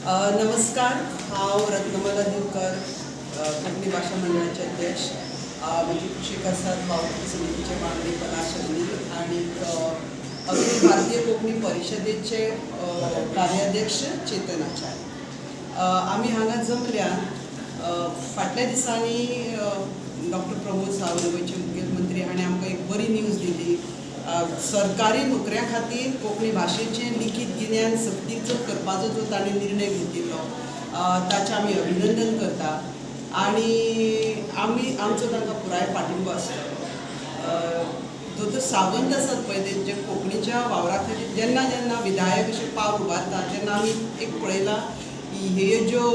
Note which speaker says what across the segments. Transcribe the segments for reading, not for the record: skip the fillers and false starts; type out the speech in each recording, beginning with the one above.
Speaker 1: नमस्कार. हांव रत्नमाला दिवकर, कोंकणी भाशा मंडळाचे अध्यक्ष, म्हणजे कृषी प्रसाद वावरणी समितीचे माननीय पदाधिकारी आणि अखिल भारतीय कोंकणी परिशदेचे कार्याध्यक्ष चेतन आचार्य. आमी हांगा जमल्यान फाटल्या दिसांनी डॉक्टर प्रमोद सावंत गोंयचे मुखेलमंत्री हाणें आमकां एक बरी न्यूज दिली. सरकारी नोकऱ्यां खातीर कोंकणी भाशेचें लिखीत गिन्यान सक्तीचो करपाचो जो ताणें निर्णय घेतिल्लो ताचें आमी अभिनंदन करता आनी आमचो तांकां पुराय पाठिंबो आसता. दोतोर सावंत आसात पळय तेंचे कोंकणीच्या वावरा खातीर जेन्ना जेन्ना विधायक अशें पावल उबारता तेन्ना आमी एक पळयलां ह्यो ज्यो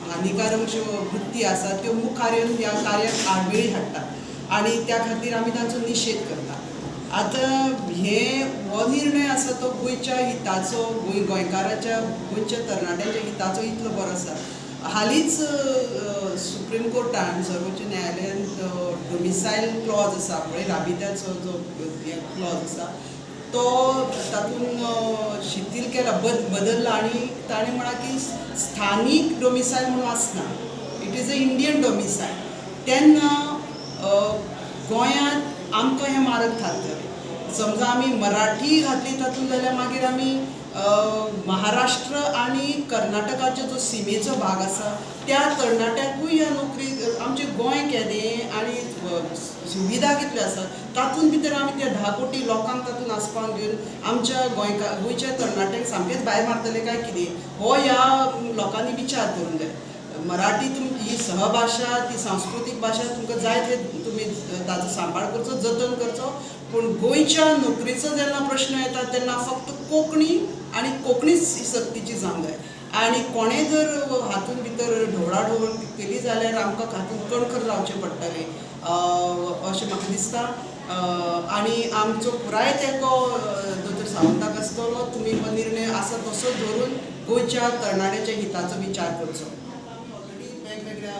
Speaker 1: हानिकारक अश्यो वृत्ती आसात त्यो मुखार येवन ह्या कार्याक आडमेळी हाडटात आनी त्या खातीर आमी तांचो निशेध करता. आतां हो निर्णय आसा तो गोंयच्या हिताचो, गोंयकाराच्या गोंयच्या तरणाट्यांच्या हिताचो इतलो बरो आसा. हालींच सुप्रीम कोर्टान सर्वोच्च न्यायालयान डोमिसायल क्लॉज आसा पळय, राबित्याचो जो क्लॉज आसा तो तातूंत शिथील केला, बदलला आनी ताणें म्हणा की स्थानीक डोमिसायल म्हणून आसना, इट इज अ इंडियन डोमिसायल. तेन्ना गोंयांत आमकां हें मारक थारतलें. समजा आमी मराठी घातली तातूंत जाल्यार मागीर आमी महाराष्ट्र आनी कर्नाटकाचो जो सिमेचो भाग आसा त्या तरणाट्यांकूय ह्या नोकरी आमचें गोंय केदें आनी सुविधा कितल्यो आसा तातूंत भितर आमी त्या 10 कोटी लोकांक तातूंत आस्पावन घेवन आमच्या गोंयच्या तरणाट्यांक सामकेंच भायर मारतले काय कितें हो ह्या लोकांनी विचार करूंक जाय. मराठी ही सहभाषा, ती सांस्कृतीक भाशा, तुमकां जाय ते तुमी ताचो सांबाळ करचो, जतन करचो, पूण गोंयच्या नोकरीचो जेन्ना प्रश्न येता तेन्ना फक्त कोंकणी आनी कोंकणीच सक्तीची जावंक जाय. आनी कोणें जर हातूंत भितर ढवळाढवळ केली जाल्यार आमकां हातूंत कणखर रावचें पडटलें अशें म्हाका दिसता. आनी आमचो पुराय तेंको दोतोर सावंताक आसतलो. तुमी हो निर्णय आसा तसो धरून गोंयच्या तरणाट्याच्या हिताचो विचार करचो. वेगवेगळ्या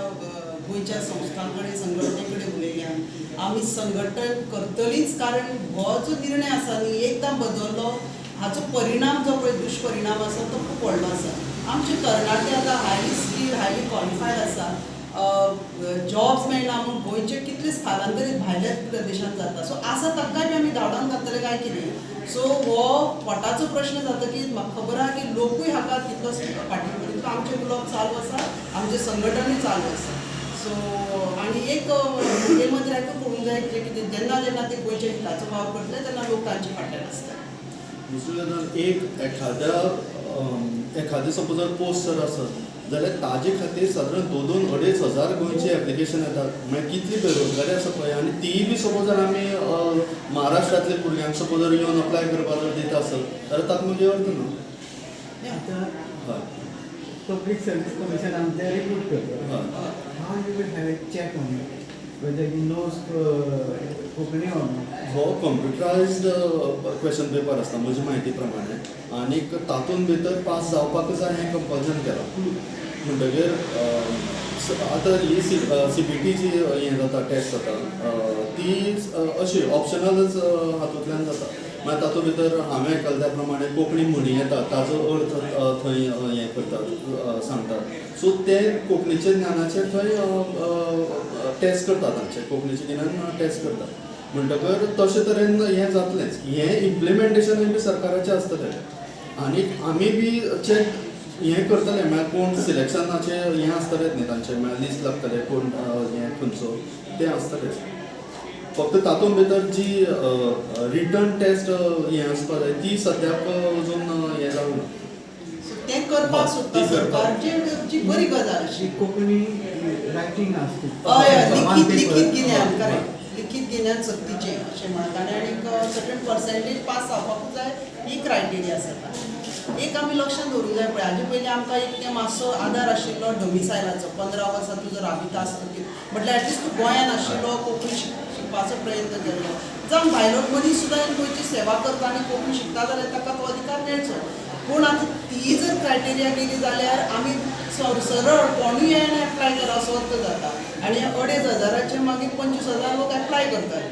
Speaker 1: गोंयच्या संस्थां कडेन, संघटने कडेन उलयल्यान आमी संघटन करतलींच, कारण हो जो निर्णय आसा न्ही एकदां बदललो हाचो परिणाम जो पळय दुश्परिणाम आसा तो खूब व्हडलो आसा. आमचे तरणाटे आतां हायली स्किल्ड, हायली क्वॉलिफायड आसा, जॉब्स मेळना म्हूण गोंयचे कितले स्थलांतरीत भायल्या प्रदेशांत जाता. सो आसा ताकाय बी आमी धांवडावन घातले काय कितें. सो हो पोटाचो प्रश्न जातकीर म्हाका खबर आहा की लोकूय हाका तितलोच पाठिंबो दिता. आमचे ब्लॉक चालू आसा, आमचे संघटनूय चालू आसा. सो आनी एक मुखेलमंत्र्याकूय पळोवंक जाय जे कितें जेन्ना जेन्ना ते गोंयच्या हिताचो वावर करतले तेन्ना लोक तांचे फाटल्यान आसता.
Speaker 2: एखादे सपोज जर पोस्ट जर आसत जाल्यार ताजे खातीर सादारण 2-2-2.5 हजार गोंयचे एप्लिकेशन येतात. मागीर कितली बेरोजगारी आसा पळय, आनी तीय बी सपोज जर आमी महाराष्ट्रांतल्या भुरग्यांक सपोज जर येवन अप्लाय करपाक जर दिता आसत जाल्यार ताका मागीर अर्थ ना. हय,
Speaker 3: पब्लीक सर्वीस कमिशन आमचे रिक्रूट करता. How you will have a check on it whether he knows Konkani or not.
Speaker 2: हो कम्प्युटरायज्ड क्वेश्चन पेपर आसता म्हजे म्हायती प्रमाणे, आनीक तातूंत भितर पास जावपाक जाय हें कंपल्शन केलां. म्हणटगीर आतां ही CBT जी हें जाता, टेस्ट जाता ती अशी ऑप्शनलच हातूंतल्यान जाता. मागीर तातूंत भितर हांवें आयकलां त्या प्रमाणे कोंकणी म्हणी येता ताचो अर्थ थंय हें करतात, सांगतात. सो ते कोंकणीचे ज्ञानाचेर थंय टेस्ट करतात, तांचे कोंकणीचें गिन्यान टेस्ट करतात. म्हणटकर तशे तरेन हें जातलेंच. हें इम्प्लिमेंटेशनूय बी सरकाराचें आसतलें. आनी आमी बी चॅक हें करतले, म्हळ्यार कोण सिलेक्शनाचे हें आसतलेंच न्ही तांचें, म्हळ्यार लिस्ट लागतलें कोण हें खंयचो तें आसतलेंच. फक्त तातूंत भितर जी रिटन टेस्ट हें आसपा जाय ती सद्याक अजून हें जावंक ना.
Speaker 1: तें करपाक सोदता सरकारची बरी गजाल अशी.
Speaker 3: कोंकणी रायटींग आसता.
Speaker 1: हय, लिखीत गिन्यान, करेक्ट, लिखीत गिन्यान सक्तीचें अशें म्हणटा. आनी सर्टन पर्सेंटेज पास जावपाकूच जाय ही क्रायटेरिया आसा. एक आमी लक्षांत दवरूंक जाय पळय, हाजे पयलीं आमकां एक तें मातसो आदार आशिल्लो डोमिसायलाचो. 15 वर्सां तूं जर राबिता आसतकीर म्हटल्यार एटलिस्ट तूं गोंयांत आशिल्लो, कोंकणी शिकपाचो प्रयत्न केल्लो, जावं भायलो मनीस सुद्दां गोंयची सेवा करता आनी कोंकणी शिकता जाल्यार ताका तो अधिकार मेळचो. पूण आतां ती जर क्रायटेरिया केली जाल्यार आमी सरळ कोणूय येवन एप्लाय करप असो अर्थ जाता. आनी 2,500 मागीर 25,000 लोक एप्लाय करतात.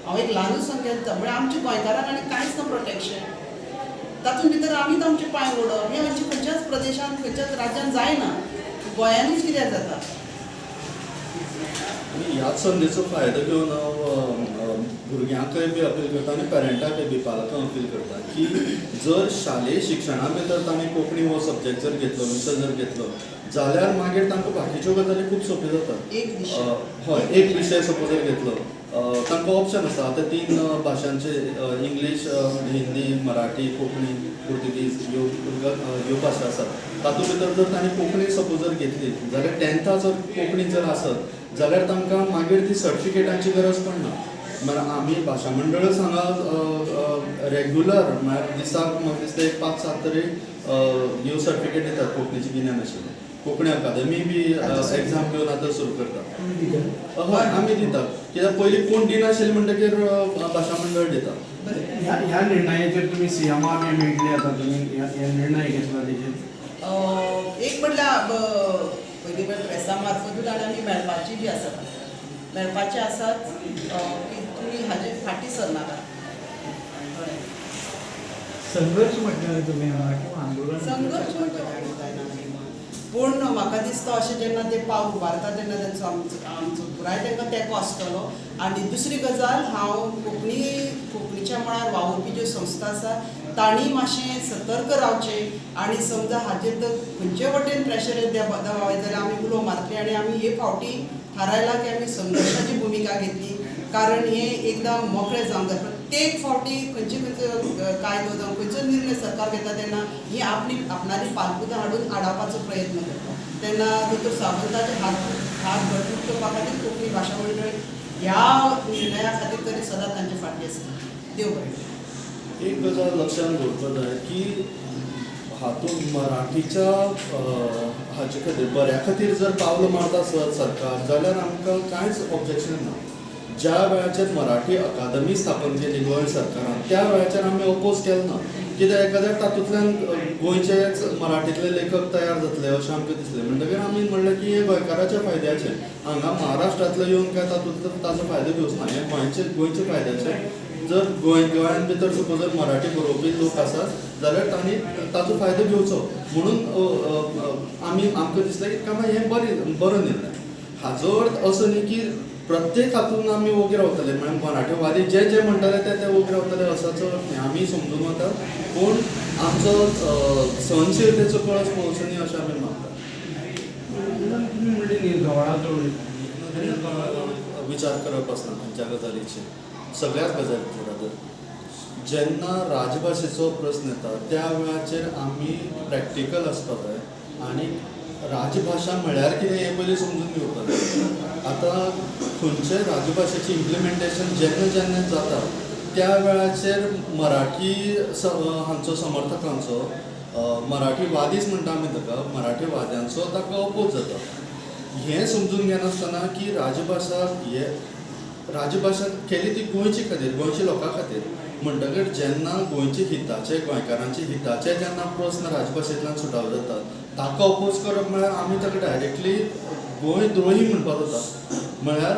Speaker 1: हांव एक ल्हानूच संख्या दिता, म्हळ्यार आमच्या गोंयकारांक आनी कांयच ना प्रोटेक्शन. तातूंत भितर आमीच आमचे पांय ओडप हें खंयच्याच प्रदेश देशांत खंयच्याच राज्यान जायना, गोंयानूच कित्याक जाता?
Speaker 2: आणि ह्याच संदेचो फायदो घेवन हांव भुरग्यांकय बी अपील करता आनी पेरंटाकय बी पालकांक अपील करता की जर शालेय शिक्षणा भितर तांणी कोंकणी हो सब्जेक्ट जर घेतलो, विशय जर घेतलो जाल्यार मागीर तांकां बाकीच्यो गजाली खूब सोंप्यो जातात.
Speaker 1: एक विशय.
Speaker 2: हय, एक विशय सपोज जर घेतलो तांकां ऑप्शन आसा. आतां 3 भाशांचे इंग्लीश, हिंदी, मराठी, कोंकणी, पुर्तुगीज ह्यो भाशा आसात. तातूंत भितर जर तांणी कोंकणी सपोज जर घेतली जाल्यार 10th जर कोंकणी जर आसत जाल्यार तांकां मागीर ती सर्टिफिकेटांची गरज पडना. म्हळ्यार आमी भाशा मंडळच हांगा रेग्युलर म्हळ्यार दिसाक म्हाका दिसता एक 5-7 तरी ह्यो सर्टिफिकेट दितात कोंकणीची गिन्यान आशिल्ली. कोंकणी अकादेमी बी एग्जाम घेवन आतां सुरू करता. हय, आमी दितात. कित्याक पयलीं कोण दिनाशिल्ले म्हणटकीर भाशा मंडळ दिता.
Speaker 3: ह्या निर्णयाचेर तुमी सीएमाक मेळटले आतां तुमी हे निर्णय घेतला तेजेर?
Speaker 1: एक म्हणल्यार पयलीं प्रेसा मार्फतूच आनी आमी मेळपाची बी आसात. मेळपाचे आसात की तुमी हाजे फाटीं सरनाका.
Speaker 3: संघर्ष म्हटल्यार तुमी किंवा आंदोलन
Speaker 1: संघर्ष म्हणजे जायना. पूण म्हाका दिसता अशें जेन्ना ते पावल उबारता तेन्ना तेंचो आमचो पुराय तांकां तेंको आसतलो. आनी दुसरी गजाल, हांव कोंकणीच्या मळार वावुरपी ज्यो संस्था आसा तांणी मातशें सतर्क रावचें आनी समजा हाजेर तर खंयचे वटेन प्रेशर देवाय जाल्यार आमी उलो मारतले आनी आमी हे फावटी थारायला की आमी संघर्शाची भुमिका घेतली. कारण हें एकदां मोकळें जावंक जाय. प्रत्येक फावटी खंयचो कायदो जावं खंयचो निर्णय सरकार घेता तेन्ना ही आपणाली पालपुतां हाडून आडावपाचो प्रयत्न करता. तेन्ना दोतोर सावंताचे हात घट्ट करपा खातीर कोंकणी भाशा मंडळ ह्या निर्णया खातीर तरी सदांच तांचे फाटीं आसता. देव बरें.
Speaker 2: एक गजाल लक्षांत दवरपाक जाय की हातूंत मराठीच्या हाचे खातीर बऱ्या खातीर जर पावलां मारता आसत सरकार जाल्यार आमकां कांयच ऑब्जेक्शन ना. ज्या वेळाचेर मराठी अकादमी स्थापन केली गोंय सरकारान त्या वेळाचेर आमी अपोज केलें ना. कित्याक एखाद्याक तातूंतल्यान गोंयचेच मराठींतले लेखक तयार जातले अशें आमकां दिसलें. म्हणटकीर आमी म्हणलें की हें गोंयकाराच्या फायद्याचें. हांगा महाराष्ट्रांतलो येवन काय तातूंतलो ताजो फायदो घेवचो ना. हें गोंयचे फायद्याचें. जर गोंयान भितर सपोज जर मराठी बरोवपी लोक आसात जाल्यार तांणी ताजो फायदो घेवचो म्हणून आमकां दिसलें की कामा हें बरो निर्णय. हाजो अर्थ असो न्ही की प्रत्येक हातूंत आमी वोगी रावतले. म्हळ्यार मराठीवादी जे म्हणटाले ते वोगी रावतले असाचो अर्थ न्ही. आमी समजून वता पूण आमचो सहनशीलतेचो कळस पळोवचो न्ही अशें आमी मानतात.
Speaker 3: म्हणजे निर्गवळाचो
Speaker 2: विचार करप आसना खंयच्या गजालीचेर. सगळ्याच गजालीचेर आतां जेन्ना राजभाशेचो प्रस्न येता त्या वेळाचेर आमी प्रॅक्टिकल आसपाक जाय आनी राजभाशा म्हळ्यार कितें हें पयलीं समजून घेवपाक जाय. आतां खंयचे राजभाशेचें इम्प्लिमेंटेशन जेन्ना जाता त्या वेळाचेर मराठी हांचो समर्थकांचो मराठीवादीच म्हणटा आमी ताका मराठीवाद्यांचो ताका अपोज जाता. हें समजून घेनासतना की राजभाशा केली ती गोंयचे खातीर गोंयच्या लोकां खातीर. म्हणटकीर जेन्ना गोंयचे हिताचे गोंयकारांचे हिताचे जेन्ना प्रस्न राजभाशेंतल्यान सुटाव जातात ताका अपोज करप म्हळ्यार आमी ताका डायरेक्टली गोंय द्रोही म्हणपाक जाता. म्हळ्यार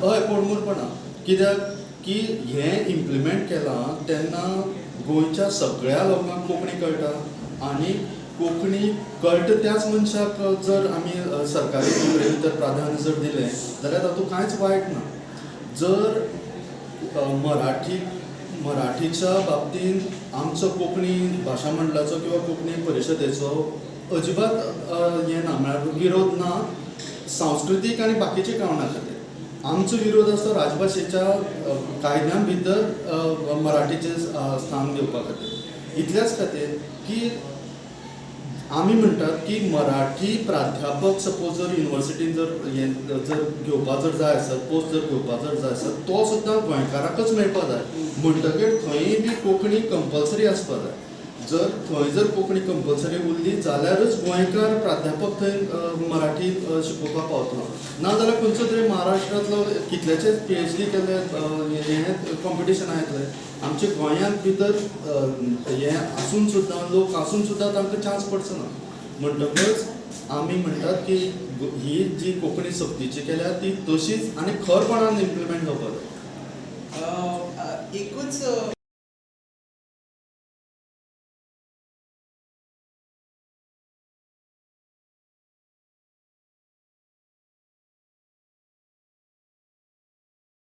Speaker 2: हय पोडमुरपणा. कित्याक की हें इम्प्लिमेंट केलां तेन्ना गोंयच्या सगळ्या लोकांक कोंकणी कळटा आनी कोंकणी कळटा त्याच मनशाक जर आमी सरकारी नोकरे भितर प्राधान्य जर दिलें जाल्यार तातूंत कांयच वायट ना. जर मराठीच्या बाबतींत आमचो कोंकणी भाशा मंडळाचो किंवा कोंकणी परिशदेचो अजिबात हें ना म्हळ्यार विरोध ना सांस्कृतीक आनी बाकीच्या कारणां खातीर. आमचो विरोध आसता राजभाशेच्या कायद्यां भितर मराठीचें स्थान दिवपा खातीर. इतल्याच खातीर की आमी म्हणटात की मराठी प्राध्यापक सपोज जर युनिवर्सिटीन जर घेवपा जर जाय आसत पोस्ट जर घेवपा जर जाय आसत तो सुद्दां गोंयकाराकच मेळपा जाय. म्हणटकीर थंय बी कोंकणी कंपल्सरी आसपा जाय. जर थंय जर कोंकणी कंपल्सरी उरली जाल्यारच गोंयकार प्राध्यापक थंय मराठी शिकोवपाक पावतलो. नाजाल्यार खंयचो तरी महाराष्ट्रांतलो कितलेशेच PhD केले हें कॉम्पिटिशनां येतले. आमच्या गोंयांत भितर हें आसून सुद्दां लोक आसून सुद्दां तांकां चान्स पडचो ना. म्हणटकच आमी म्हणटात की ही जी कोंकणी सक्तीची केल्या ती तशीच आनी खरपणान इम्प्लिमेंट जावपाक जाय.
Speaker 1: एकूच